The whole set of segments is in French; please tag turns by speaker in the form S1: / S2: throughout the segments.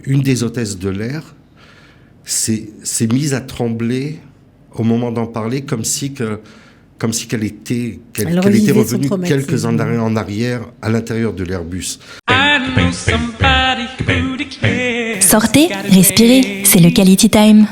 S1: Une des hôtesses de l'air s'est mise à trembler au moment d'en parler, comme si qu'elle était revenue quelques années en arrière à l'intérieur de l'Airbus.
S2: Sortez, respirez, c'est le Quality Time.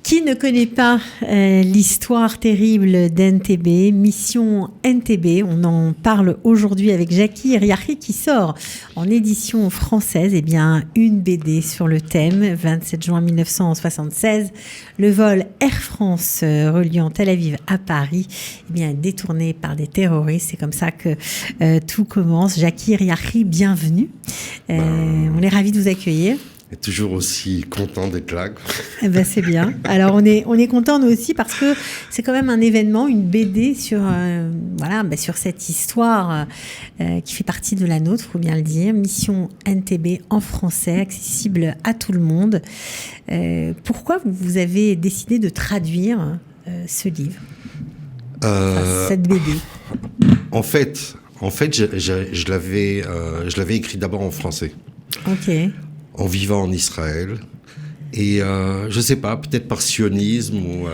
S3: Qui ne connaît pas l'histoire terrible d'NTB, Mission NTB? On en parle aujourd'hui avec Jackie Eriachi qui sort en édition française une BD sur le thème. 27 juin 1976, le vol Air France reliant Tel Aviv à Paris est détourné par des terroristes. C'est comme ça que tout commence. Jackie Eriachi, bienvenue. On est ravis de vous accueillir.
S1: Et toujours aussi content d'être là.
S3: C'est bien. Alors on est content nous aussi parce que c'est quand même un événement, une BD sur sur cette histoire qui fait partie de la nôtre, faut bien le dire. Mission NTB en français, accessible à tout le monde. Pourquoi vous avez décidé de traduire ce livre, cette BD?
S1: En fait, je l'avais écrit d'abord en français.
S3: Ok.
S1: En vivant en Israël. Et je sais pas, peut-être par sionisme ou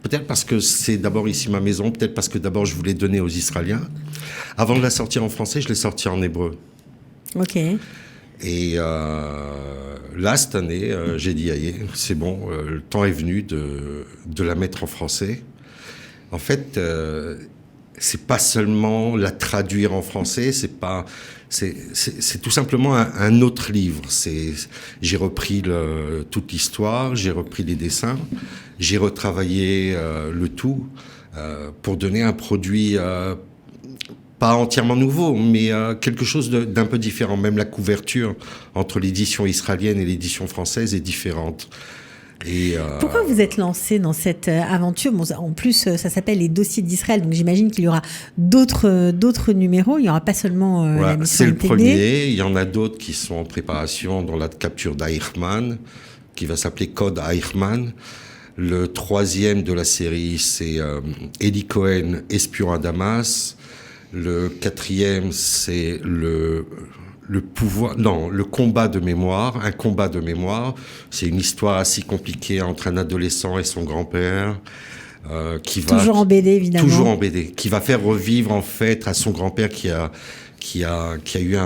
S1: peut-être parce que c'est d'abord ici ma maison, peut-être parce que d'abord je voulais donner aux Israéliens. Avant de la sortir en français, je l'ai sortie en hébreu.
S3: Ok.
S1: Et là, cette année, j'ai dit, aïe, c'est bon, le temps est venu de la mettre en français. En fait, c'est pas seulement la traduire en français, c'est tout simplement un autre livre. J'ai repris toute l'histoire, j'ai repris les dessins, j'ai retravaillé le tout pour donner un produit pas entièrement nouveau, mais quelque chose d'un peu différent. Même la couverture entre l'édition israélienne et l'édition française est différente.
S3: Pourquoi vous êtes lancé dans cette aventure? En plus, ça s'appelle les dossiers d'Israël, donc j'imagine qu'il y aura d'autres numéros. Il n'y aura pas seulement la mission
S1: c'est le
S3: NTB.
S1: premier. Il y en a d'autres qui sont en préparation dans la capture d'Eichmann, qui va s'appeler Code Eichmann. Le troisième de la série, c'est Eli Cohen, espion à Damas. Le quatrième, c'est le combat de mémoire, un combat de mémoire. C'est une histoire assez compliquée entre un adolescent et son grand-père,
S3: toujours en BD, évidemment.
S1: Toujours en BD, qui va faire revivre, en fait, à son grand-père qui a eu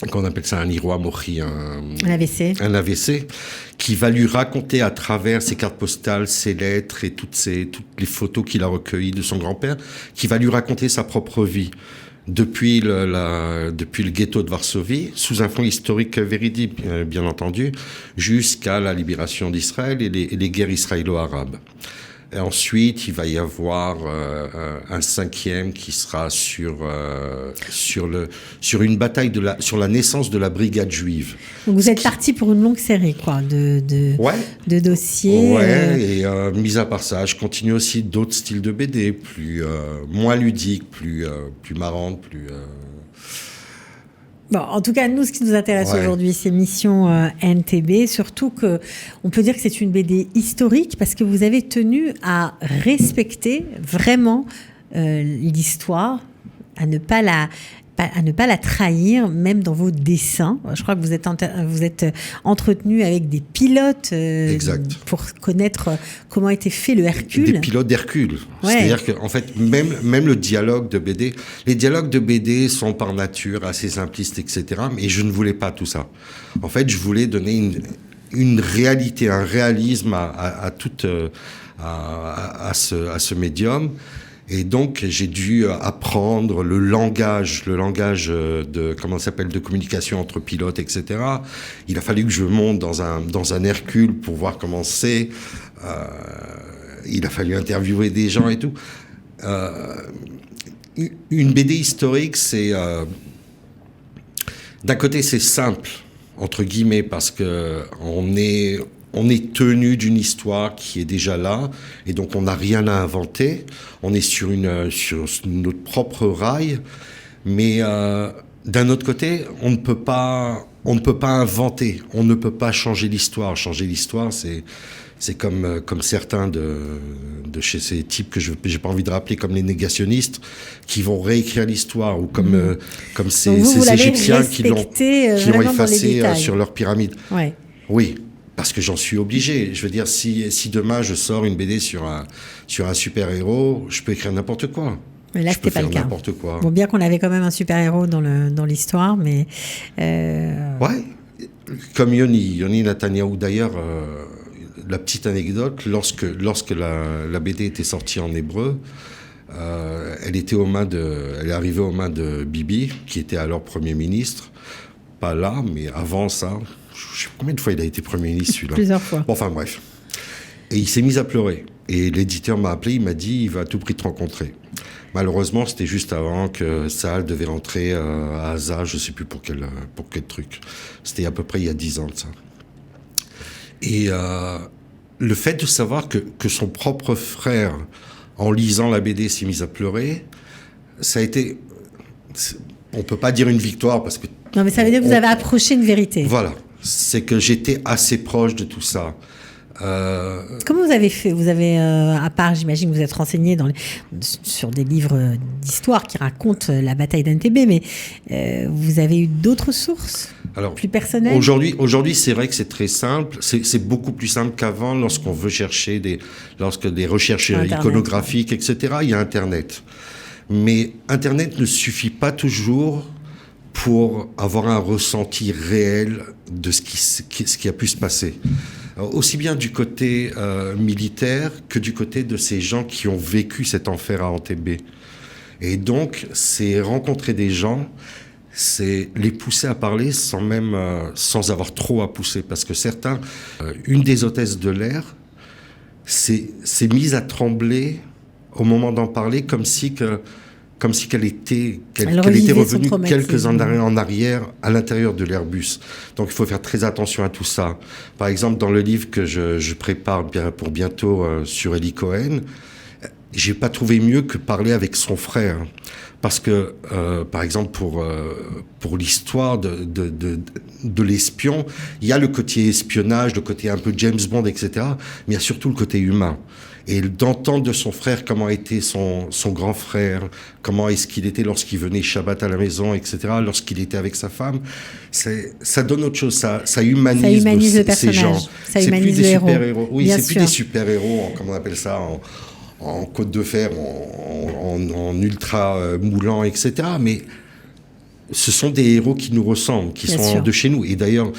S1: qu'on appelle ça un Iroa Mochi, un AVC, qui va lui raconter à travers ses cartes postales, ses lettres et toutes les photos qu'il a recueillies de son grand-père, qui va lui raconter sa propre vie. Depuis le ghetto de Varsovie, sous un fond historique véridique, bien entendu, jusqu'à la libération d'Israël et les guerres israélo-arabes. Et ensuite, il va y avoir un cinquième qui sera sur une bataille sur la naissance de la brigade juive.
S3: Donc vous êtes parti pour une longue série, quoi, de dossiers.
S1: Ouais, et mis à part ça, je continue aussi d'autres styles de BD, moins ludiques, plus marrantes,
S3: Bon, en tout cas, nous, ce qui nous intéresse aujourd'hui, c'est Mission NTB. Surtout on peut dire que c'est une BD historique parce que vous avez tenu à respecter vraiment l'histoire, à ne pas la trahir, même dans vos dessins. Je crois que vous êtes entretenu avec des pilotes pour connaître comment était fait le Hercule.
S1: Des pilotes d'Hercule. Ouais. C'est-à-dire qu'en fait, même le dialogue de BD, les dialogues de BD sont par nature assez simplistes, etc. Mais je ne voulais pas tout ça. En fait, je voulais donner une réalité, un réalisme à ce médium. Et donc, j'ai dû apprendre le langage de communication entre pilotes, etc. Il a fallu que je monte dans un Hercule pour voir comment c'est. Il a fallu interviewer des gens et tout. Une BD historique, c'est d'un côté, c'est simple, entre guillemets, parce que on est tenu d'une histoire qui est déjà là, et donc on n'a rien à inventer. On est sur notre propre rail, mais d'un autre côté, on ne peut pas inventer, on ne peut pas changer l'histoire. Changer l'histoire, C'est comme certains de chez ces types que j'ai pas envie de rappeler, comme les négationnistes, qui vont réécrire l'histoire, ou comme ces Égyptiens qui l'ont effacé sur leur pyramide.
S3: Ouais.
S1: Oui, parce que j'en suis obligé. Je veux dire, si demain je sors une BD sur un super-héros, je peux écrire n'importe quoi.
S3: Mais là, c'était pas le cas.
S1: N'importe quoi.
S3: Bon, bien qu'on avait quand même un super-héros dans l'histoire, mais...
S1: Ouais, comme Yoni Netanyahu, d'ailleurs... La petite anecdote, lorsque la BD était sortie en hébreu, elle est arrivée aux mains de Bibi, qui était alors Premier ministre. Pas là, mais avant ça. Je sais pas combien de fois il a été Premier ministre, celui-là.
S3: Plusieurs fois.
S1: Bon, enfin, bref. Et il s'est mis à pleurer. Et l'éditeur m'a appelé, il m'a dit, il va à tout prix te rencontrer. Malheureusement, c'était juste avant que Saal devait rentrer à Gaza, je sais plus pour quel truc. C'était à peu près il y a 10 ans de ça. Et le fait de savoir que son propre frère, en lisant la BD, s'est mis à pleurer, ça a été... On peut pas dire une victoire parce que...
S3: Non, mais ça veut dire que vous avez approché une vérité.
S1: Voilà. C'est que j'étais assez proche de tout ça.
S3: Comment vous avez fait? Vous avez, à part, j'imagine, vous êtes renseigné sur des livres d'histoire qui racontent la bataille d'Entebbe, mais vous avez eu d'autres sources? Alors, plus personnelles?
S1: Aujourd'hui, c'est vrai que c'est très simple. C'est beaucoup plus simple qu'avant lorsqu'on veut chercher lorsque des recherches iconographiques, etc. Il y a Internet. Mais Internet ne suffit pas toujours pour avoir un ressenti réel de ce qui a pu se passer. Aussi bien du côté militaire que du côté de ces gens qui ont vécu cet enfer à Entebbe. Et donc, c'est rencontrer des gens, c'est les pousser à parler sans avoir trop à pousser. Parce que certains, une des hôtesses de l'air s'est mise à trembler au moment d'en parler, comme si qu'elle était revenue quelques années en arrière à l'intérieur de l'Airbus. Donc il faut faire très attention à tout ça. Par exemple, dans le livre que je prépare pour bientôt sur Eli Cohen, j'ai pas trouvé mieux que parler avec son frère. Parce que, par exemple, pour l'histoire de l'espion, il y a le côté espionnage, le côté un peu James Bond, etc. Mais il y a surtout le côté humain. Et d'entendre de son frère comment était son grand frère, comment est-ce qu'il était lorsqu'il venait Shabbat à la maison, etc., lorsqu'il était avec sa femme, ça donne autre chose, ça humanise
S3: le personnage,
S1: ces gens.
S3: Ça humanise le héros.
S1: Oui, c'est plus des super-héros, comme on appelle ça, en côte de fer, en ultra moulant, etc. Mais ce sont des héros qui nous ressemblent, qui sont de chez nous. Et d'ailleurs,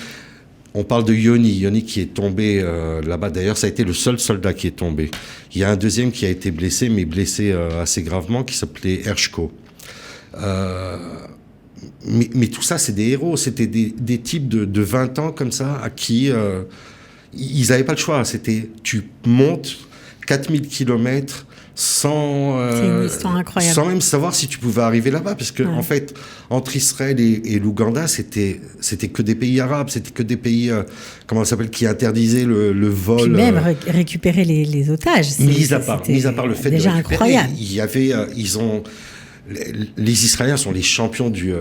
S1: on parle de Yoni qui est tombé là-bas. D'ailleurs, ça a été le seul soldat qui est tombé. Il y a un deuxième qui a été blessé, mais blessé assez gravement, qui s'appelait Hershko. Mais tout ça, c'est des héros. C'était des types de 20 ans comme ça, à qui ils n'avaient pas le choix. C'était, tu montes 4000 kilomètres sans même savoir si tu pouvais arriver là-bas, parce que en fait, entre Israël et l'Ouganda, c'était que des pays arabes, c'était que des pays comment ça s'appelle, qui interdisaient le vol.
S3: Puis même récupérer les otages.
S1: Mis à part le fait
S3: déjà
S1: de récupérer,
S3: incroyable.
S1: Il y avait les Israéliens sont les champions du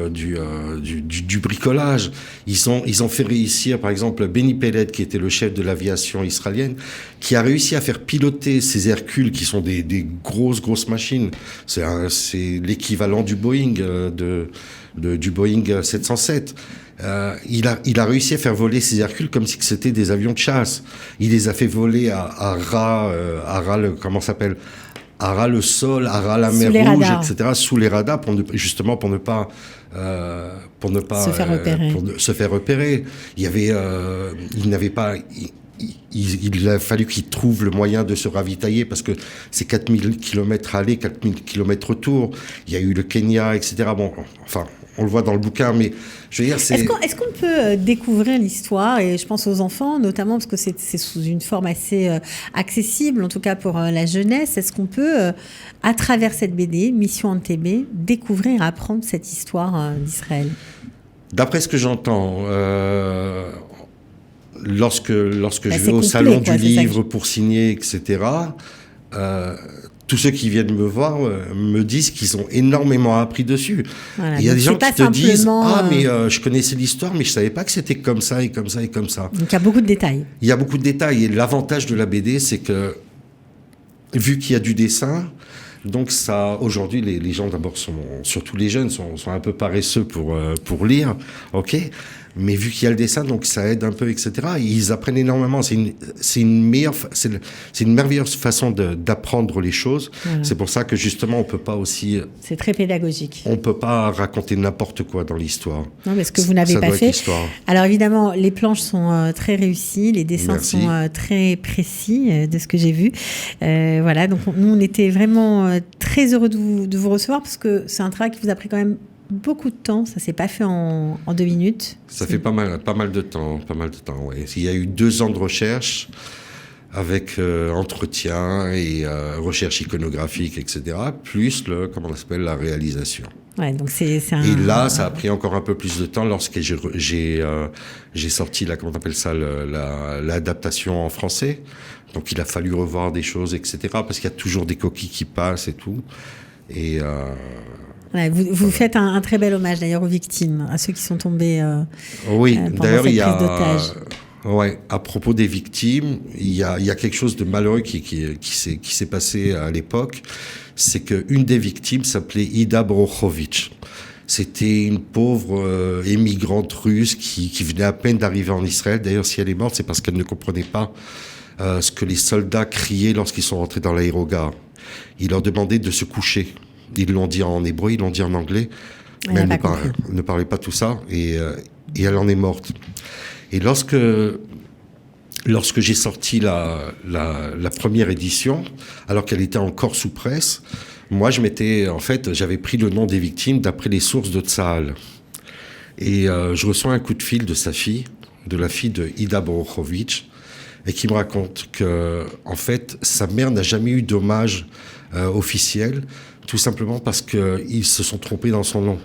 S1: bricolage. Ils ont fait réussir, par exemple, Benny Peled, qui était le chef de l'aviation israélienne, qui a réussi à faire piloter ces Hercules, qui sont des grosses machines. C'est l'équivalent du Boeing, du Boeing 707. Il a réussi à faire voler ces Hercules comme si c'était des avions de chasse. Il les a fait voler à ras, comment ça s'appelle, à ras le sol, à ras la mer Rouge, etc., sous les radars, pour ne pas se faire repérer. Il a fallu qu'ils trouvent le moyen de se ravitailler, parce que c'est 4000 km aller, 4000 km retour. Il y a eu le Kenya, etc. Bon, enfin, on le voit dans le bouquin, mais je veux dire, c'est...
S3: Est-ce qu'on peut découvrir l'histoire, et je pense aux enfants notamment, parce que c'est sous une forme assez accessible, en tout cas pour la jeunesse. Est-ce qu'on peut, à travers cette BD, Mission Entebbe, découvrir, apprendre cette histoire d'Israël?
S1: D'après ce que j'entends, lorsque je vais au salon du livre pour signer, etc., tous ceux qui viennent me voir me disent qu'ils ont énormément appris dessus.
S3: Voilà,
S1: il y a des gens qui te disent
S3: simplement,
S1: mais je connaissais l'histoire, mais je savais pas que c'était comme ça et comme ça et comme ça.
S3: Donc il y a beaucoup de détails.
S1: Il y a beaucoup de détails. Et l'avantage de la BD, c'est que, vu qu'il y a du dessin, donc ça, aujourd'hui, les gens d'abord surtout les jeunes, sont un peu paresseux pour lire, ok. Mais vu qu'il y a le dessin, donc ça aide un peu, etc. Ils apprennent énormément. C'est une merveilleuse façon d'apprendre les choses. Voilà. C'est pour ça que justement, on peut pas aussi.
S3: C'est très pédagogique.
S1: On peut pas raconter n'importe quoi dans l'histoire.
S3: Non, mais ce que vous n'avez pas fait. Alors évidemment, les planches sont très réussies, les dessins sont très précis de ce que j'ai vu. Voilà. Donc nous, on était vraiment très heureux de vous recevoir parce que c'est un travail qui vous a pris quand même beaucoup de temps, ça s'est pas fait en 2 minutes.
S1: Ça fait pas mal de temps, ouais. Il y a eu 2 ans de recherche avec entretien et recherche iconographique, etc. Plus la réalisation.
S3: Ouais, donc c'est
S1: Et là, ça a pris encore un peu plus de temps lorsque j'ai sorti l'adaptation en français. Donc il a fallu revoir des choses, etc. Parce qu'il y a toujours des coquilles qui passent et tout. Et
S3: ouais, vous faites un très bel hommage d'ailleurs aux victimes, à ceux qui sont tombés
S1: oui, d'ailleurs,
S3: cette prise d'otage.
S1: Ouais, à propos des victimes, il y a quelque chose de malheureux qui s'est passé à l'époque. C'est qu'une des victimes s'appelait Ida Borochovitch. C'était une pauvre émigrante russe qui venait à peine d'arriver en Israël. D'ailleurs, si elle est morte, c'est parce qu'elle ne comprenait pas ce que les soldats criaient lorsqu'ils sont rentrés dans l'aérogare. Ils leur demandaient de se coucher. Ils l'ont dit en hébreu, ils l'ont dit en anglais, mais elle ne parlait pas tout ça, et elle en est morte. Et lorsque j'ai sorti la première édition, alors qu'elle était encore sous presse, moi j'avais pris le nom des victimes d'après les sources de Tzahal. Et je reçois un coup de fil de la fille de Ida Borochovitch, et qui me raconte que, en fait, sa mère n'a jamais eu d'hommage officiel, tout simplement parce qu'ils se sont trompés dans son nom.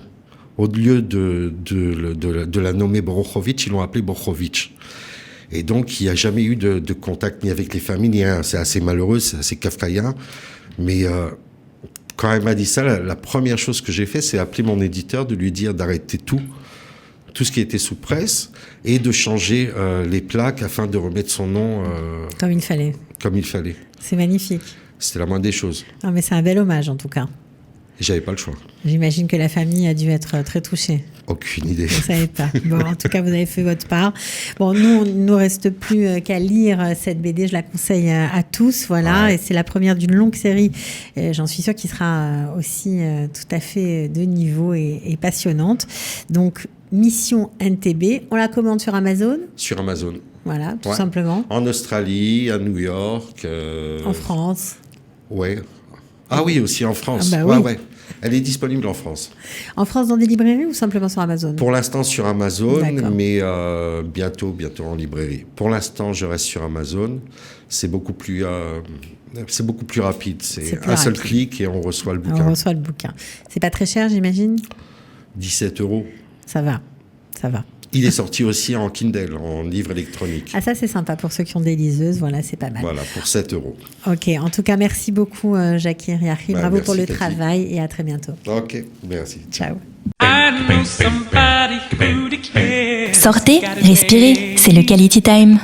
S1: Au lieu de la nommer Borochovitch, ils l'ont appelée Borochovitch. Et donc, il n'y a jamais eu de contact ni avec les familles, ni rien. C'est assez malheureux, c'est assez kafkaïen. Mais quand elle m'a dit ça, la première chose que j'ai fait, c'est appeler mon éditeur, de lui dire d'arrêter tout ce qui était sous presse, et de changer les plaques afin de remettre son nom
S3: comme il fallait.
S1: C'est
S3: magnifique.
S1: C'était la moindre des choses.
S3: Non, mais c'est un bel hommage, en tout cas.
S1: Et j'avais pas le choix.
S3: J'imagine que la famille a dû être très touchée.
S1: Aucune idée.
S3: Vous ne savez pas. Bon, en tout cas, vous avez fait votre part. Bon, nous, il ne nous reste plus qu'à lire cette BD. Je la conseille à tous. Voilà. Ouais. Et c'est la première d'une longue série. J'en suis sûre qu'il sera aussi tout à fait de niveau et passionnante. Donc, Mission NTB. On la commande sur Amazon ?
S1: Sur Amazon.
S3: Voilà, tout simplement.
S1: En Australie, à New York.
S3: En France.
S1: Ouais. Ah oui, aussi en France.
S3: Ah bah oui.
S1: Ouais. Elle est disponible en France.
S3: En France, dans des librairies ou simplement sur Amazon ?
S1: Pour l'instant sur Amazon, mais bientôt en librairie. Pour l'instant, je reste sur Amazon. C'est beaucoup plus rapide. C'est un seul clic et on reçoit le bouquin.
S3: C'est pas très cher, j'imagine ?
S1: 17 €.
S3: Ça va.
S1: Il est sorti aussi en Kindle, en livre électronique.
S3: Ah, ça, c'est sympa pour ceux qui ont des liseuses. Voilà, c'est pas mal.
S1: Voilà, pour 7 €.
S3: Ok, en tout cas, merci beaucoup, Jackie Riahi. Bravo pour le travail et à très bientôt.
S1: Ok, merci.
S3: Ciao.
S2: Sortez, respirez, c'est le Quality Time.